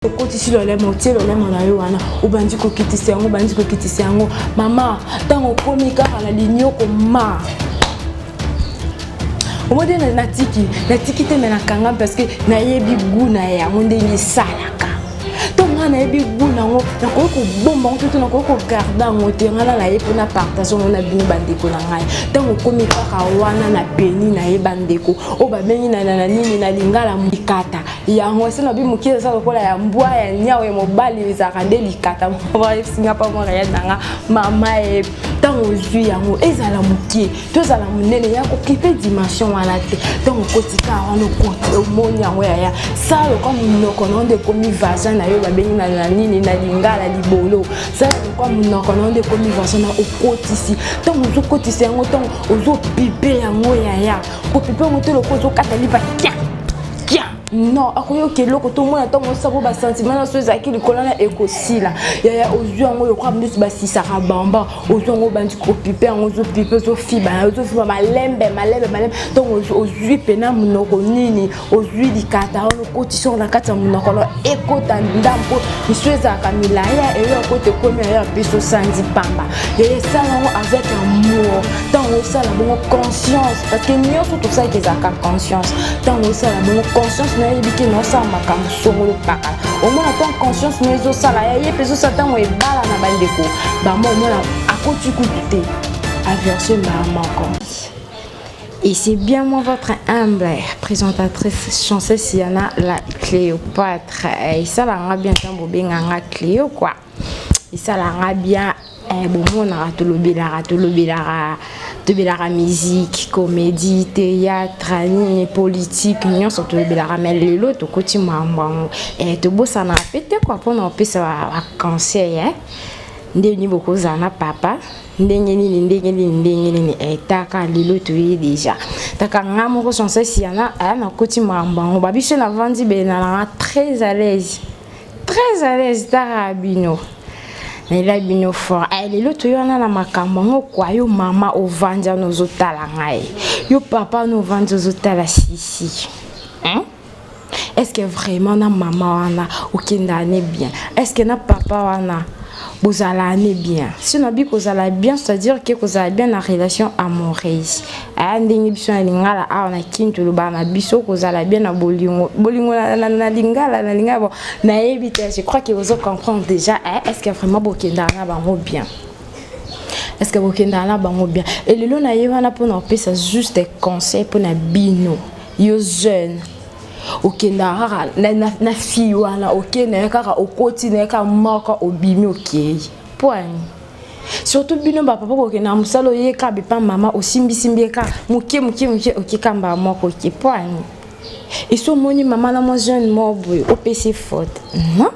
Okotisi lolemo tie lolemo na yo wana obandi ko kitisa yango bandi ko kitisa yango mama tango komi kaka na linyoko ma omode na tiki te na kanga parce que na yebi guna ya ndenge salaka to ngana yebi guna ngo na ko bomba ngo to na ko garda ngo te ngana na yepo na partage ngo na bini bandeko na ngai tango komi kaka wana na peni na yebandeko o ba bengi na nini na lingala mukata ya ngwese na bi mukisa sa lokola ya mbwa ya nyawe mobali ezaka nde likata mwa singa pa mwa ya nanga mama e tango zwi yango ezala mukie to ezala munene ya ko kipe dimension wana te tango kotika wana kote omoni yango ya salo comme munoko nonde komi vagin na yo ba bengi na nini na lingala libolo salo comme munoko nonde komi vagin na okotisi tango zo kotisi yango tango ozo pipe yango ya ko pipe ngo te lokozo kataliba kya non akoyo keloko to mona tango sabo ba sentiment na so ezaki likolana ekosila ya ozwi yango yo kwa mbisi basisa ka bamba ozwi yango bandi ko pipe yango zo pipe zo fiba malembe tango ozwi pena munoko nini ozwi likata ono kotisi na kata munoko lo ekota ndampo miso ezaka milaya eyo kote komi ya biso sanzi pamba ya sala ngo avec amour tango sala bongo conscience parce que nyonso tout ça ezaka conscience tango sala bongo conscience na yebiki no sa makambo songolo pakala omona ton conscience no ezo sala ya ye peso satan we bala na bandeko ba mo omona akoti kuté averser maman comme et c'est bien moi votre humble présentatrice chanceuse Siana la Cléopâtre et ça la bien tambo benganga Cléo quoi et ça la bien bon on a tout la musique, comédie, théâtre, politique, nous sommes tous les ramènes l'autre côté maman et tout beau ça n'a pété quoi pour nous appeler ça cancer hein ndé ni beaucoup ça n'a papa ndenge ni et taka l'autre déjà taka ngamo chanceuse Siana na côté maman on va biche na vandi ben na très à l'aise tarabino mais là bino fort elle est l'autre yo na makambo kwa yo mama ovanja nozotala ngai yo papa no vanja zotala sisi hein est-ce que vraiment na mama wana okenda ne bien est-ce que na papa wana bozala ne bien si na bi kozala bien c'est-à-dire que kozala bien na relation amoureuse ndenge biso na lingala na kintu luba na biso kozala bien na bolingo na lingala bon na éviter je crois que vous comprendre déjà est-ce que vraiment bokenda na bango bien est-ce que bokenda na bango bien et le lo na yeba pour na pesa juste des conseils pour na bino yo jeune okenda na fille wana okenda kaka okoti na ka moko obimi okei point surtout bino ba papa okenda musalo ye ka bipa mama osimbi ka mukie okikamba moko okei point et so moni mama na mo jeune mobo opc faute non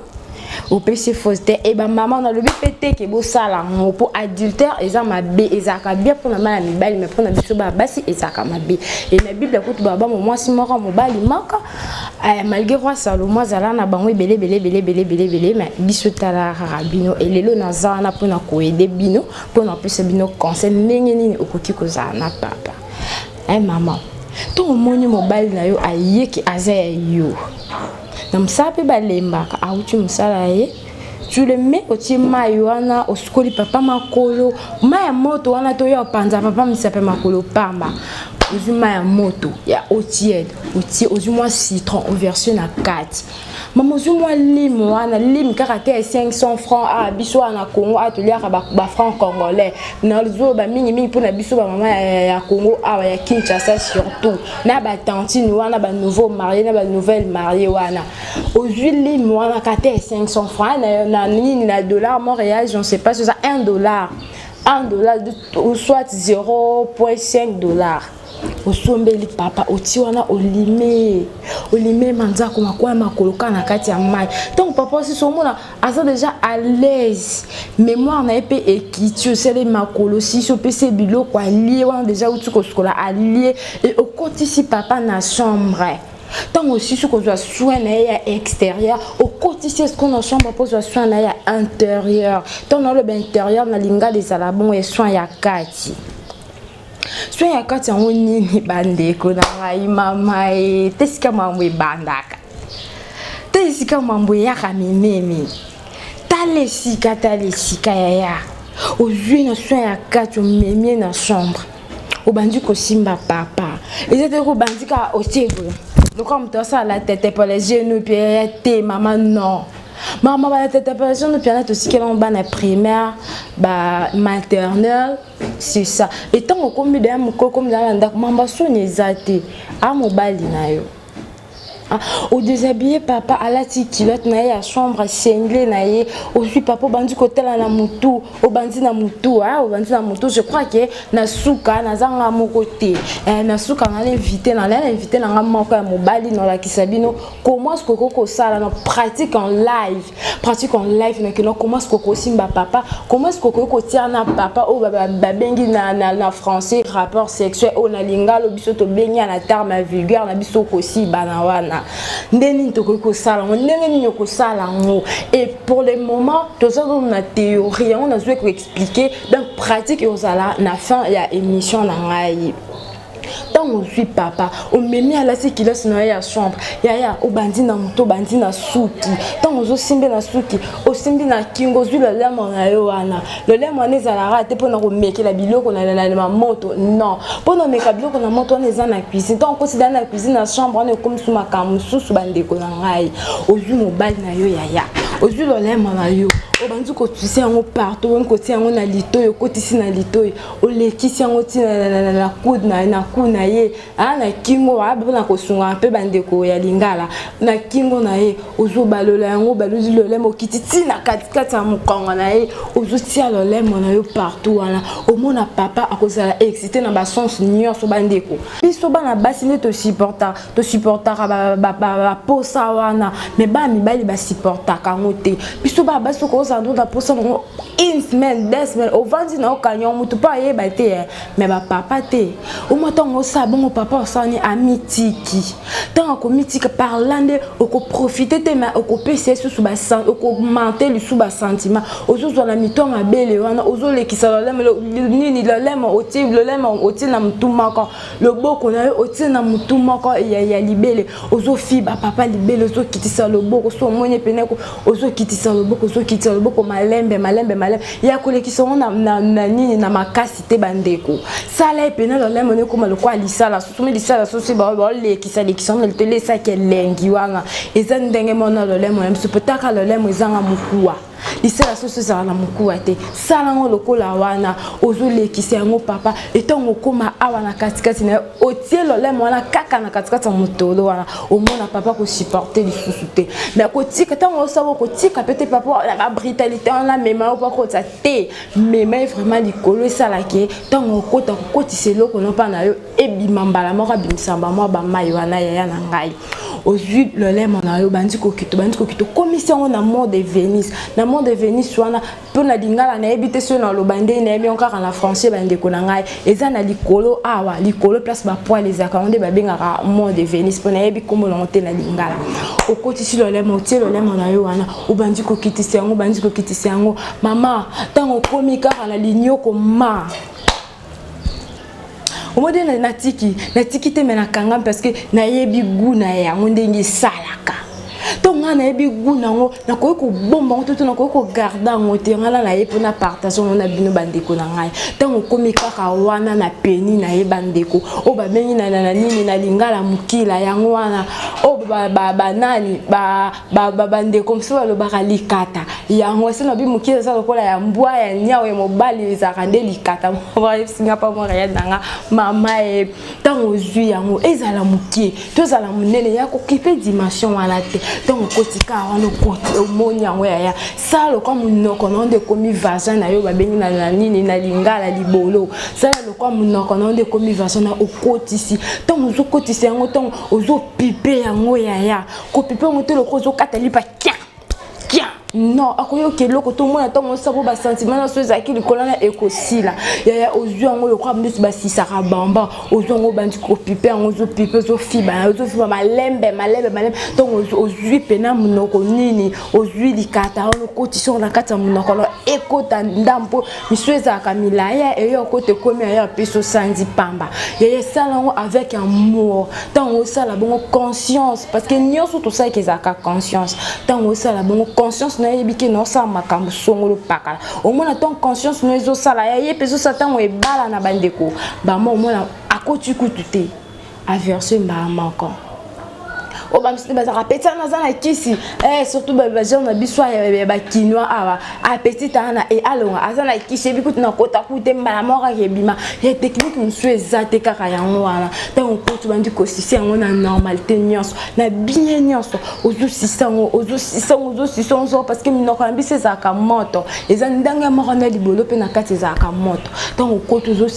opc faute et ba maman na lobi pété ke bo sala mo pour adultère ezama be ezaka bien pour na mala mibali mais pour na biso ba basi ezaka mabe et na bible ko to baba mo mwasi moko mobali maka malgré roi Salomon zala na bango belé mais biso tala rabino et lelo na zana pour na ko aider bino pour na pesa bino conseil ndenge nini okoki kozala na papa maman to moni mobali na yo ayeki azaya yo na msape balembaka auti musala ye tu le mets au tima yoana au skoli papa makolo maya moto wana to yo panza papa misape makolo pamba uzuma ya moto ya otied oti uzuma citron en version na 4 maman uzuma lim wana lim karaté 500 francs biso na Congo atelier ba francs congolais na zo ba mingi pour na biso ba maman ya Congo ya Kinshasa surtout na ba tantine wana ba nouveau marié na ba nouvelle mariée wana aujourd'hui lim wana karaté 500 francs na nini na dollar Montréal je ne sais pas c'est ça $1 ou soit 0.5 $. Osombeli papa oti wana olime manzako makwa makoloka na kati ya mai donc papa si somona asa déjà à l'aise mémoire na epé écriture c'est les makolo si so pc bilo kwa lié wana déjà uti ko skola allié et au kotisi papa na chambre tant aussi ce qu'on doit soigner à extérieur au quotidien ce qu'on a chambre pour soigner à intérieur tant dans le intérieur na linga des alabons et soin ya kati soin ya kati en nini bandeko na ngai mama tesika mamwe bandaka te esika mambo ya kamememe talesika yaya ozwi na soin ya kati omemie na chambre obandi kosimba papa ezate ko bandika osego lokwa mto sa la tête pour les genoux puis te maman non maman ba la tête pour les genoux puis on a aussi qu'elle ba na primaire ba maternelle c'est ça et tant qu'on combi de moko comme la ndak mamba soni ezate a mobali na yo au déshabillé papa à la tikilote na ya chambre cinglé na ye aussi papa bandi kotela na mutu au bandi na mutu au bandi na mutu je crois que na suka na zanga moko te na suka na l'invité na moko ya mobali na la kisabino comment ce koko sala na pratique en live na kino comment ce koko simba papa comment ce koko tia na papa au babengi na français rapport sexuel au na lingalo biso to bengi na terme vulgaire na biso kosi bana wana ndeni toko sala ndeni nyoko sala ngo et pour le moment tout ça dans la théorie on a joué ko expliquer dans pratique et aux ala na fin ya émission na ngai tant on suit papa on memi à la sécurité na ya chambre ya o bandi na moto bandi na suki tant on zo simbe na suki o simbi na kingo zui le lemo na yo wana le lemo na za la rate pour na ko meke la biloko na moto non pour na meka biloko na moto na za na cuisine tant on considère na cuisine na chambre on est comme sous ma kamususu bandeko na ngai o zui mobile na yo ya o zui le lemo na yo o bandi ko tisi yango partout on ko tia yango na litoyo ko tisi na litoyo o lekisi yango ti na coude na coude na ye na kingo ba na ko sunga pe bandeko ya lingala na kingo na ye ozo balola yango balozi le lemo kititi na katikati ya mukongo na ye ozo tia le lemo na yo partout wana o mona papa akozala excité na ba sens nyonso bandeko biso bana basi ne to supporta ba posa wana mais ba mibali ba supporta kango te biso ba baso ko za ndo da posa ngo une semaine 2 semaines au vandi na okanyo mutu pa ye ba te mais ba papa te o motongo sa bon papa osani amitiki tant ko mitiki parlando oko profiter te ma oko pese sous ba sang oko monter le sous ba sentiment ozo zo na mito mabele wana ozo lekisa le nini le lemo oti na mutu moko le boko na oti na mutu moko ya libele ozo fi ba papa libele ozo kitisa le boko so monye peneko ozo kitisa le boko malembe ya kolekisa na nini na makasi te bandeko sala epena le lemo ne koma le kwa lisala susumi lisala susi ba lekisa na le lesa ke lengi wana eza ndenge mona le lemo mso potaka le lemo ezanga mukuwa lisala susi za na mukuwa te sala ngo lokola wana ozo lekisa yango papa etongo koma awa na katikati na otie le lemo wana kaka na katikati mutolo wana omona papa ko supporter lisusu te mais ko tika tango sabo ko tika pete papa la brutalité on mema o pas ça te mema vraiment likolo sala ke tango kota ko tiselo ko no pa na yo ebimambala moko bimisamba mo ba mai wana ya na ngai ozui le lemo na yo bandi ko kito commission na mort de Venise wana pona lingala na ebite so na lo bande na ebi onka na français bande ko na ngai eza na likolo awa likolo place ba poil les akonde ba bengaka mort de Venise pona ebi komo lonte na lingala okotisi le lemo tie le lemo na yo wana o bandi ko kitisi yango mama tango komika na linyoko ma au mode na tiki te mena kanga parce que na yebi gu na ya ndenge salaka tonga na yebi gu na ngo na ko bomba ngo na ko garda ngo te ngala na ye pona partage na bino bandeko na ngai tango komika ka wana na peni na ye bandeko o ba mengi na nini na lingala mukila yango wana o ba nani ba bandeko mso lo ba likata yango se na bi mukila sa lokola ya mbwa ya nyao ya mobali za kande likata ba singa pa mo ya nanga mama e tango zui yango ezala mukie to zala munene ya ko kipe dimension wana te tango kotika wana kote omoni yango ya sala kwa munoko nonde komi vagin na yo ba bengi na nini na lingala libolo sala kwa munoko nonde komi vagin na okotisi tango zo kotisi yango tango ozo pipe yango ya ko pipe ngo te loko zo katali pa kia non akoyo keloko to mona to mo sabo ba sentiment na so ezaki likolo na ekosila ya ozwi yango lokwa mbisi basisaka bamba ozwi yango bandi kopipe yango ozopipe ozofiba malembe to ozwi pena munoko nini ozwi likata ono kotisi na kati ya munoko ekota ndampo miso ezalaka milaya eyo kote komi ya peso sandi pamba ya sala yango avec amour tango sala bongo conscience parce que nyonso to sa ezalaka conscience tango sala bongo conscience na yebiki no sa makambo songolo pakala au moins ton conscience no ezo sala ya ye peso satan e bala na bandeko ba mo mona akoti kutute averser ba manko o ba msi ba rapeta na zana kisi surtout ba jeune na biswa ya ba kinwa awa appétit ana e alonga azana kisi bikutu na kota kute mbala mora yebima ya technique msu ezate kaka yango wana tango kotu bandi kosisi yango na normalité nyonso na bien nyonso ozo sisango parce que minoko na bise za ka moto eza ndanga mora na libolo pe na kati za ka moto tango kotu ozo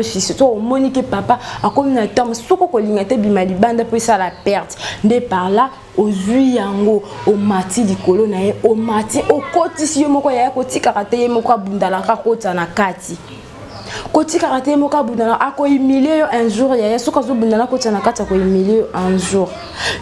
sisi to monique papa akomi na temps soko kolinga te bima libanda pe ça la perte de par là ozui yango o mati likolo na ye o mati o kotisi yo moko ya kotika kate ye moko abundala ka kota na kati kotika kate ye moko abundala ako humilier un jour ya soka zo bundala kota na kati ko humilier un jour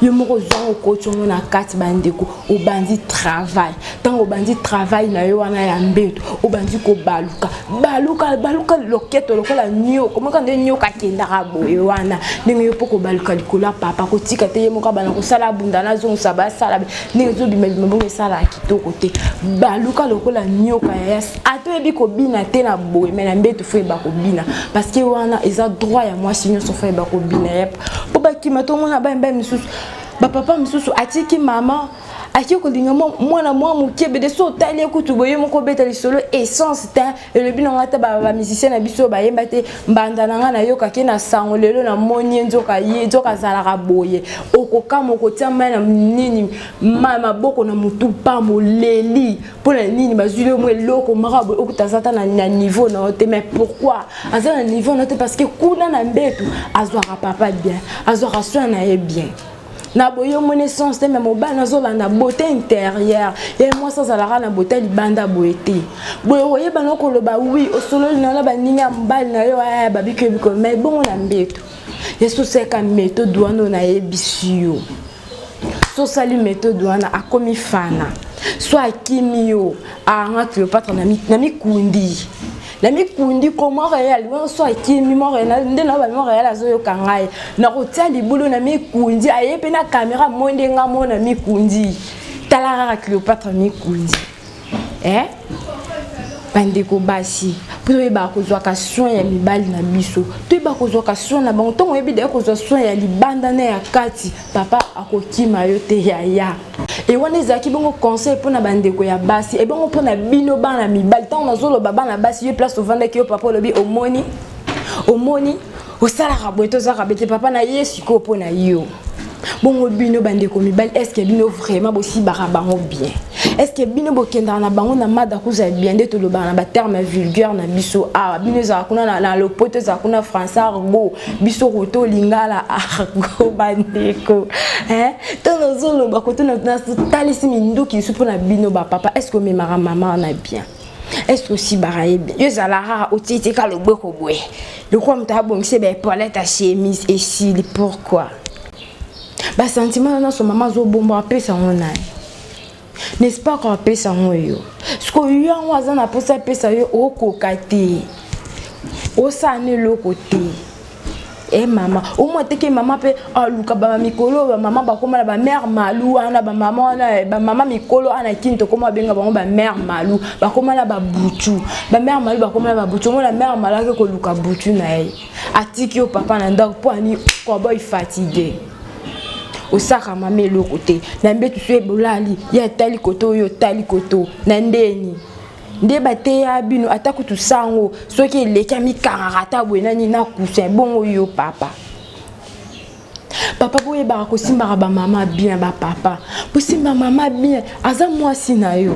yo moko zongo kotongo na kati bandeko o bandi travail tango bandi travail na yo wana ya mbeto o bandi ko baluka loketo lokola nyo comment quand nyo ka kenda rabo yo wana ndenge yo poko baluka likola papa kotika te ye moko bana ko sala bundala zongo saba sala ndenge zo bimeli mbongo sala kitoko te baluka lokola nyo ka ya ato ebi ko bina te na boye mais na mbeto fo ba ko bina parce que wana eza droit ya moi sinyo so fo ba ko bina yep po ba kimato mona ba misusu ba papa misusu atiki mama akiko linga mwana mwa mukebe de so tali ekutu boye moko beta solo essence ta le bino ngata ba musicien na biso ba yemba te mbanda nanga na yoka ke na sango lelo na moni nzoka ye nzoka zala ka boye okoka moko tiama na nini mama boko na mutu pa moleli pona nini bazule mo eloko marabo okutazata na niveau na te mais pourquoi azana niveau na te parce que kuna na mbetu azwaka papa bien azwaka soin na ye bien na boyo connaissance même mobile nazola na beauté intérieure et moi ça la na beauté libanda boété boyo yeba noko loba oui o solo na ba ninga mbali na yo ba biko mais bon na mbeto yeso seka méthode wana na yebisio so sali méthode wana akomi fana so akimio anga Cléopâtre na mikundi la mikundi comment réel on soit qui mimo réel ndena ba mimo réel azoyo kangai na kotia libulu na mikundi ayepe na caméra monde nga mona mikundi talara Cléopâtre mikundi bandeko basi pour ba kozwa ka soin ya mibali na biso to ba kozwa ka soin na bango tongo yebi de kozwa soin ya libanda na ya kati papa akokima yo te ya et wana ezaki bongo conseil pour na bandeko ya basi et bongo pour na bino bana mibali tant nazolo baba na basi yo place ovanda ki yo papa lobi omoni osala rabweto za rabete papa na yesu ko pona yo bongo bino bandeko mibali est-ce que bino vraiment bosi barabango bien est-ce que bino bokenda na bango na mada kuza bien de to lo bana ba terme vulgaire na biso bino za kuna na lopoto za kuna français argo biso roto lingala argo bandeko to nozolo ba koto na talisi minduki su pona bino ba papa est-ce que memara maman na bien est-ce que si baraye bien yo za la rara otiti ka lo boko boy le quoi mta bongise ba toilette à chemise et cils pourquoi ba sentiment na so maman zo bomba apesa ngona n'est-ce pas qu'on apesa ngoyo ce que yo ngwaza na posa apesa yo okokate osane lokote mama au moins teke mama pe aluka ba mikolo ba mama ba koma ba mère malou ana ba mama na ba mama mikolo ana kinto koma benga ba mère malou ba koma na ba butu ba mère malou ba koma na ba butu mo la mère malaka ko luka butu na ye atiki o papa na ndako po ani ko boy fatigué osaka mame lo côté na mbetu so ebolali ya tali koto yo tali koto na ndeni nde bate ya bino atakutu sango soki eleki mi karata bwenani na kusin bongo yo papa papa boye ba ko simba ba maman bien ba papa pour simba maman bien aza moi sinayo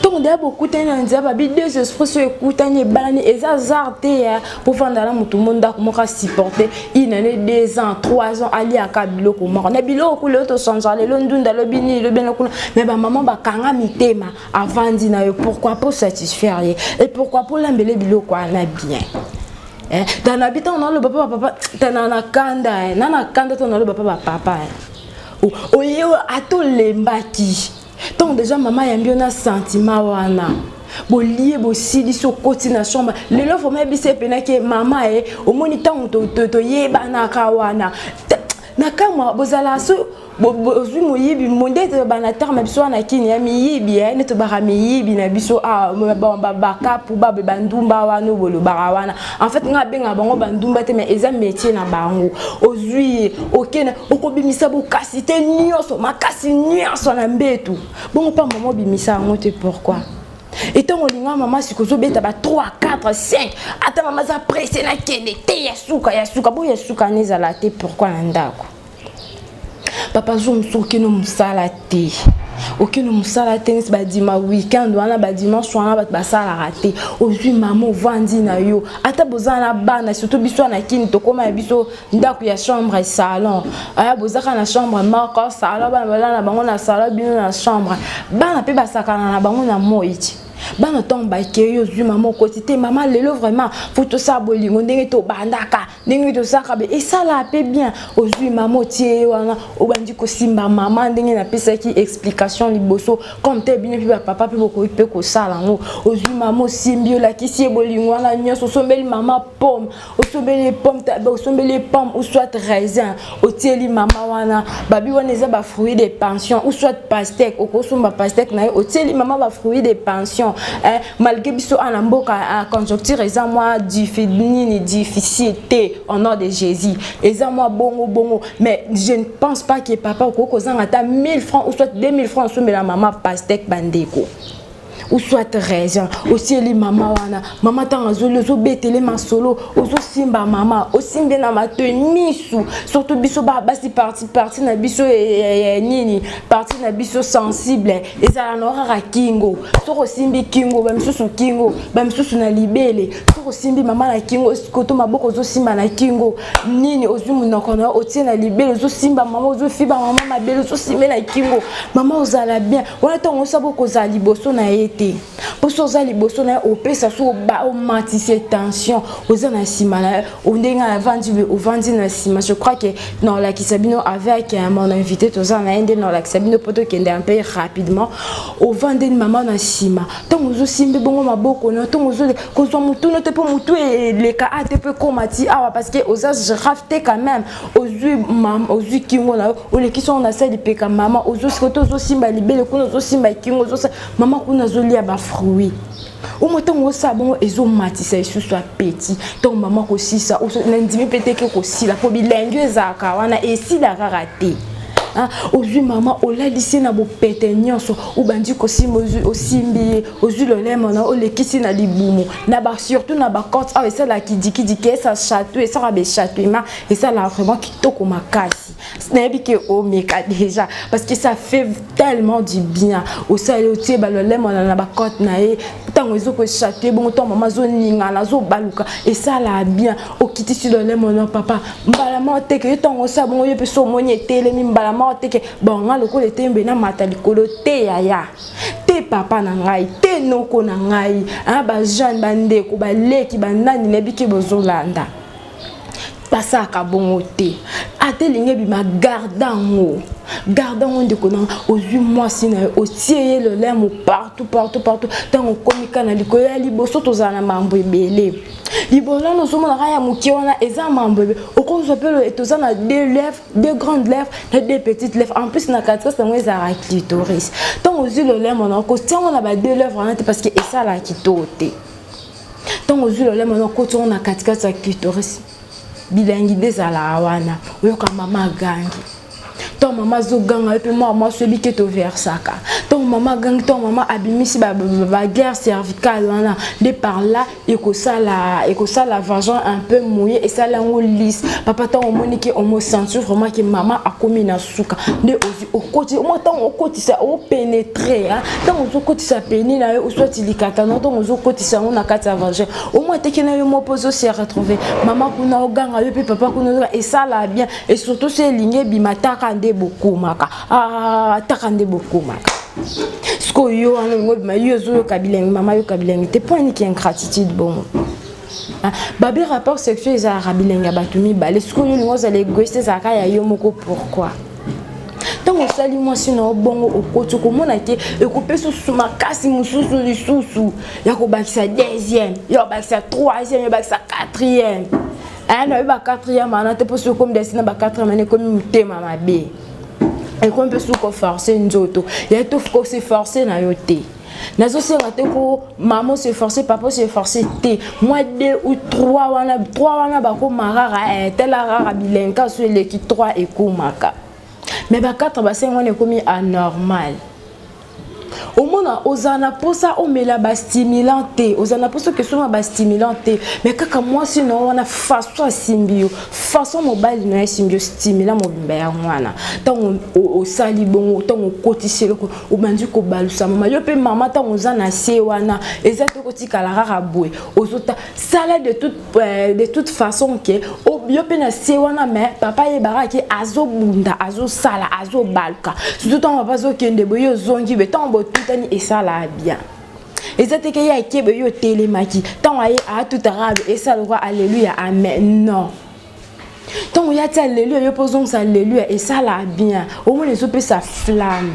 donc d'ailleurs beaucoup tena ndia ba bi deux esprits so ekutani balani eza zarte ya pour vendre la mutu monde ko moka supporter une année 2 ans 3 ans ali akabilo ko moko na biloko le to changer le ndunda le bini le bien ko mais ba maman ba kanga mitema avant dina yo pourquoi pour satisfaire et pourquoi pour l'embele biloko na bien dans l'habitant on a le papa tana kanda nana kanda on a le papa o yo ato lembaki donc déjà maman yambi on a sentiment wana bo lié bo sili so koti na chambre lelo faut même bise pena ke maman au moni tant to yeba na kawana na kama bozala so bozwi moyibi monde te bana terme biso na kini ya miyibi ne to bara miyibi na biso baka pour ba bandumba wana bolo barawana en fait nga benga bango bandumba te mais eza métier na bango ozwi okena okobimisa bo kasite nyoso makasi nyoso na mbetu bongo pa maman bimisa ngote pourquoi et tant on linga maman sikozo beta ba 3 4 5 ata maman za pressé na kende te yasuka bo yasuka nezala te pourquoi ndako papa zo msoki no musala te okino musala te nisi ba dima weekend wana ba dimanche wana ba sala raté ozwi maman vandi na yo ata bozana bana surtout biso na kini to koma biso ndako ya chambre et salon aya bozaka na chambre moko salon bana na bango na salon bino na chambre bana pe basakana na bango na moiti bana tomba ke yo zwi maman quotité maman lelo vraiment faut to sa bolingo ndenge to bandaka ndenge to saka be et ça la pe bien ozwi maman tie wana obandi ko simba maman ndenge na pesa ki explication liboso comme te bien puis papa pe boko pe ko sala ngo ozwi maman simbio la ki sie bolingo wana nyoso sombeli maman pomme osombeli pomme osombeli pomme ou soit raisin otieli maman wana babi wana eza ba fruit de pension ou soit pastèque okosomba pastèque na otieli maman ba fruit de pension malgré biso ana mboka conjoncture eza moi difficile au nom de Jésus eza moi bongo mais je ne pense pas que papa okozanga ata 1000 francs ou soit 2000 francs sur la maman pastèque bandeko ou soit raisin aussi les maman wana maman tanga zo betele masolo ozo simba maman osimbe na matemisu surtout biso ba basi parti na biso nini parti na biso sensible ezala na rara kingo soko simbi kingo ba misusu kingo ba misusu na libele soko simbi maman na kingo koto maboko zo simba na kingo nini ozumu na kona otie na libele ozo simba maman ozo fiba maman mabele ozo simbe na kingo maman ozala bien wana tongo sabo kozala liboso na pour ça liboso na opesa so ba o matisse tension ozana simana ondenga vandi na sima je crois que non la Kisabino avec mon invité tozana ende non la Kisabino poto kende un peu rapidement o vandi maman na sima donc ozo simbe bongo maboko na donc ozo kozwa mutu no te po mutu et les ka ate pe komati awa parce que oza je rafte quand même ozui kingo na o le kiso na sali pe ka maman ozo skoto ozo simba libele ko ozo simba kingo ozo maman ko na zo lia ba fruit au moment où ça bon ezo matisa isu soit petit donc maman ko sisa o ndimi peut-être ko sila po bilengo ezaka wana esi la raté ozwi maman olalisi na bopete nyonso ubandi kosimba osimbi ozwi lolemo na olekisi na libumu na ba surtout na ba côte ah ça la kidiki ça château et ça va be châteauement et ça là vraiment kitoko makasi n'est que o meka déjà parce que ça fait tellement du bien au ça le tie ba lolemo na ba côte na e tango ezo ko château bon ton maman zo ninga na zo baluka et ça là bien o kitisi lolemo na papa mbala mo te que tango ça bon yo pe so moni telemi mbala teke bon nga lokolo tembe na mata likolo te yaya te papa na ngai te noko na ngai ba jeune bandeko ba leki bandani nebiki bozolanda pasaka bongo te atelinge bi ma gardango ndeko na ozwi mwasi na otie le lemo partout tango komika na likolo ya liboso tozana mambo ebele libola no somo na ya muki wana eza mambo okozwa pelo etozana deux grandes lèvres et deux petites lèvres en plus na quatre ça moi za clitoris tango ozwi le lemo na ko tiango na ba deux lèvres wana parce que esa la kitote tango ozwi le lemo na ko tiango na quatre sa clitoris bilangi dezala wana oyoka mama gangi ton maman zoganga et puis moi celui qui est au versaka ton maman gang ton maman abimisi ba guerre cervicale là de par là et que ça la vagin un peu mouillé et ça là on lisse papa ton monique on me sentir vraiment que maman a commis na suka de au côté moi tant au côté ça au pénétrer hein tant au côté ça péni là ou soit il katana tant au côté ça on a kata vagin au moins t'es que na yo poso se retrouver maman kuna oganga et puis papa kuna et ça là bien et surtout c'est ligné bimata kande beaucoup maka takande beaucoup maka ce que yo on yo zo kabileng maman yo kabileng t'es pas ni qui ingratitude bon babi rapport sexuel za kabileng batumi balé ce que yo ngo za l'égoïste za ka ya yo moko pourquoi tant on sali moi sinon bongo okoto ko mona ke ekopé sous makasi mususu lisusu ya ko bakisa deuxième yo bakisa troisième yo bakisa quatrième non ba quatrième ana te poso comme desina ba quatrième année comme mutema mabe et qu'on peut sous forcer nzoto ya to faut se forcer na yote nazo senga te ko maman se forcer papa se forcer te moi 2 ou 3 wana ba ko marara tela rara bilenka sur l'équipe 3 et ko maka mais ba 4 ba 5 on est commis anormal au monde ozana posa o mela ba stimulanté ozana posa que soma ba stimulanté mais kaka moi sinon on a façon symbio façon mobile na symbio stimulant mobimba ya mwana tant o sali bon tant o kotisele ko o bandi ko balusa mama yo pe mama tant ozana se wana ezate ko tikala rara boy ozota sala de toute façon que o yo pe na se wana mais papa ye baraki azo bunda azo sala azo balka surtout tant papa zo kende boyo zongi be tant tani et ça là bien et ça te que ya kebe yo télémaki tant aye a tout arabe et ça le roi alléluia amen non tant ya ta alléluia yo posons ça alléluia et ça là bien au moins les opé sa flamme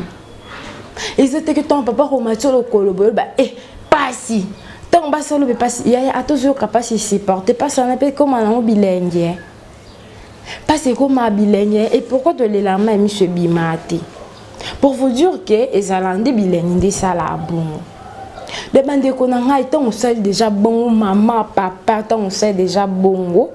et ça te que ton papa romatio le kolobo ba passi tant ba solo be passi ya attention capacité supporter pas ça n'appelle comme un bilingue parce que comme un bilingue et pourquoi de l'élan même monsieur bimate. Pour vous dire que les Alandais bilingues ça la bon. Les bandes qu'on a on sait déjà bon maman papa on sait déjà bon.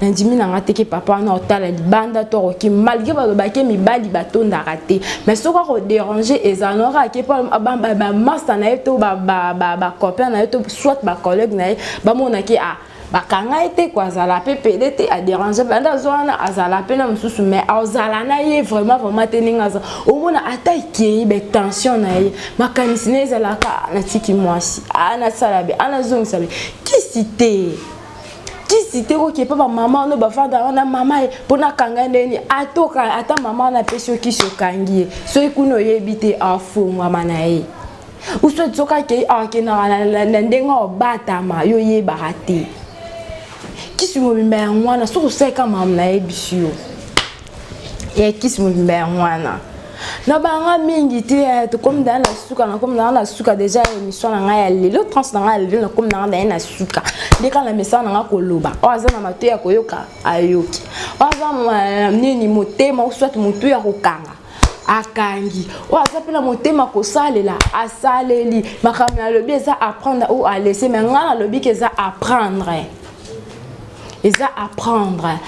Nandimi na ngate ke papa na otala libanda to ki malgré ba ke mi bali batonda raté mais ce qu'on déranger les anora ke pas ba master na eto ba copain na eto soit ba collègue na ba mona ki bakanga été quoi zala pepede te a déranger banda zona azala pena mususu mais azala na ye vraiment teninga za au mona attaquer be tension na ye makanisi ne zala ka na tiki mwasi ana salabe ana zong sabe qui cité ko ke papa maman no ba fanda na mama pona kanga ndeni atoka ata mama na pesio ki so kangie so ikuno yebite afu mama na ye ou soit soka ke ke na ndenga batama yo ye barate qui se mobile mwana so sai kama mna ebisio et qui se mobile mwana na banga mingi te to comme dans la suka na comme dans la suka déjà émission na ngaya lelo trans na ngaya lelo comme dans la suka dès quand la message na koloba oza na mato ya koyoka ayoki oza nini motema ou soit moto ya kokanga akangi oza pela motema ko salela asaleli makamya lobi eza apprendre ou à laisser mais ngala lobi keza apprendre eza apprendre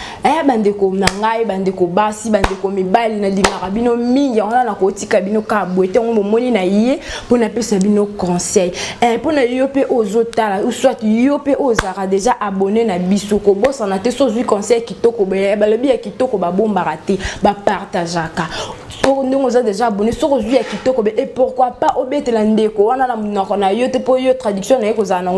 bandeko na ngai bandeko basi bandeko mibali na lingaka bino mingi on na kotika bino ka boete on momoni na ye pona pesa bino conseil pona yo pe ozotala ou soit yo pe ozara déjà abonné na biso ko bossa na te so zui conseil kitoko ba lobi ya kitoko ba bomba raté ba partageaka nous avons déjà abonné sur le kitoko et pourquoi pas obéter la ndeko on a la na yo te po yo traduction na ko za nango